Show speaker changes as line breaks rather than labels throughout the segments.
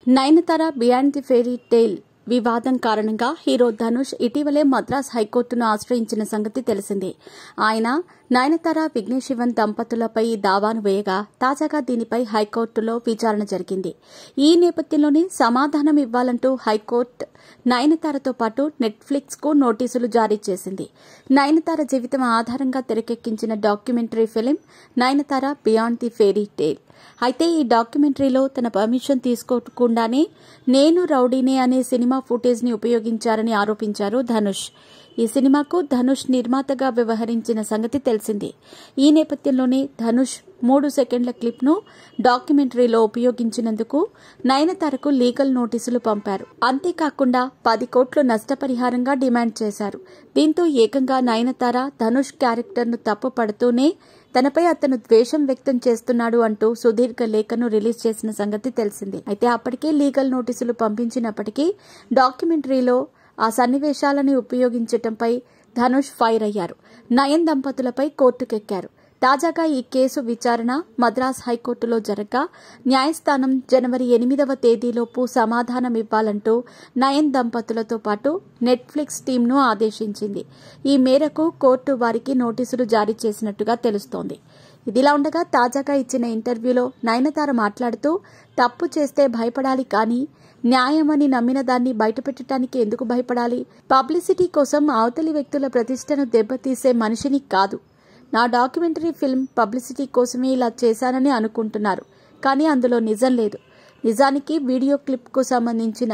Nayanthara beyond the fairy tale వివాదం కారణంగా hero Dhanush ఇటీవలే మద్రాస్ హైకోర్టును ఆశ్రయించిన సంగతి తెలిసిందే. ఆయన నయనతార విఘ్నేష్ శివన్ దంపతులపై దావాను వేయగా తాజాగా దీనిపై హైకోర్టులో విచారణ జరిగింది. ఈ నేపథ్యంలోనే సమాధానం ఇవ్వాలంటూ హైకోర్టు నయనతారతో పాటు నెట్ఫ్లిక్స్ కు నోటీసులు జారీ చేసింది. నయనతార జీవితం ఆధారంగా తెరకెక్కించిన documentary film Nayanthara beyond the fairy tale. అయితే ఈ డాక్యుమెంటరీలో తన పర్మిషన్ తీసుకోకుండానే నేను రౌడీనే అనే సినిమా ఫుటేజ్ ని ఉపయోగించారని ఆరోపించారు ధనుష్. ఈ సినిమాకు ధనుష్ నిర్మాతగా వ్యవహరించిన సంగతి తెలిసిందే. ఈ నేపథ్యంలోనే ధనుష్ 3 సెకండ్ల క్లిప్ ను డాక్యుమెంటరీలో ఉపయోగించినందుకు నయనతారకు లీగల్ నోటీసులు పంపారు. అంతేకాకుండా 10 కోట్లు నష్టపరిహారంగా డిమాండ్ చేశారు. దీంతో ఏకంగా నయనతార ధనుష్ క్యారెక్టర్ ను తప్పుపడుతూనే తనపై అతను ద్వేషం వ్యక్తం చేస్తున్నాడు అంటూ సుదీర్ఘ లేఖను రిలీజ్ చేసిన సంగతి తెలిసిందే. అయితే అప్పటికే లీగల్ నోటీసులు పంపించినప్పటికీ డాక్యుమెంటరీలో ఆ సన్నివేశాలను ఉపయోగించటంపై ధనుష్ ఫైర్ అయ్యారు. నయన్ దంపతులపై కోర్టుకెక్కారు. తాజాగా ఈ కేసు విచారణ మద్రాస్ హైకోర్టులో జరగ్గా న్యాయస్థానం జనవరి 8వ తేదీలోపు సమాధానం ఇవ్వాలంటూ నయన్ దంపతులతో పాటు నెట్ఫ్లిక్స్ టీంను ఆదేశించింది. ఈ మేరకు కోర్టు వారికి నోటీసులు జారీ చేసినట్టుగా తెలుస్తోంది. ఇదిలా ఉండగా తాజాగా ఇచ్చిన ఇంటర్వ్యూలో నయనతార మాట్లాడుతూ తప్పు చేస్తే భయపడాలి కానీ న్యాయమని నమ్మిన దాన్ని బయటపెట్టడానికి ఎందుకు భయపడాలి? పబ్లిసిటీ కోసం అవతలి వ్యక్తుల ప్రతిష్టను దెబ్బతీసే మనిషిని కాదు. నా డాక్యుమెంటరీ ఫిల్మ్ పబ్లిసిటీ కోసమే ఇలా చేశానని అనుకుంటున్నారు, కానీ అందులో నిజం లేదు. నిజానికి వీడియో క్లిప్ కు సంబంధించిన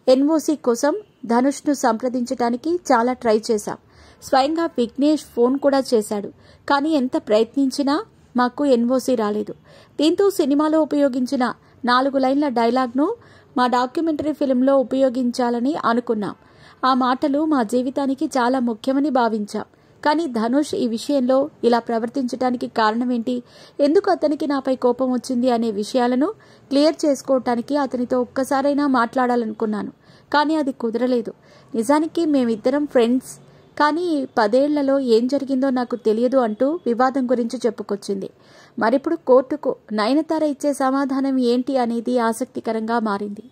ఎన్ఓసీ కోసం ధనుష్ ను సంప్రదించడానికి చాలా ట్రై చేశాం. స్వయంగా విఘ్నేష్ ఫోన్ కూడా చేశాడు. కానీ ఎంత ప్రయత్నించినా మాకు ఎన్ఓసీ రాలేదు. దీంతో సినిమాలో ఉపయోగించిన 4 లైన్ల డైలాగ్ను మా డాక్యుమెంటరీ ఫిల్మ్లో ఉపయోగించాలని అనుకున్నాం. ఆ మాటలు మా జీవితానికి చాలా ముఖ్యమని భావించాం. కానీ ధనుష్ ఈ విషయంలో ఇలా ప్రవర్తించడానికి కారణమేంటి, ఎందుకు అతనికి నాపై కోపం వచ్చింది అనే విషయాలను క్లియర్ చేసుకోవటానికి అతనితో ఒక్కసారైనా మాట్లాడాలనుకున్నాను. కానీ అది కుదరలేదు. నిజానికి మేమిద్దరం ఫ్రెండ్స్, కానీ 10 ఏళ్లలో ఏం జరిగిందో నాకు తెలియదు అంటూ వివాదం గురించి చెప్పుకొచ్చింది. మరిప్పుడు కోర్టుకు నయనతార ఇచ్చే సమాధానం ఏంటి అనేది ఆసక్తికరంగా మారింది.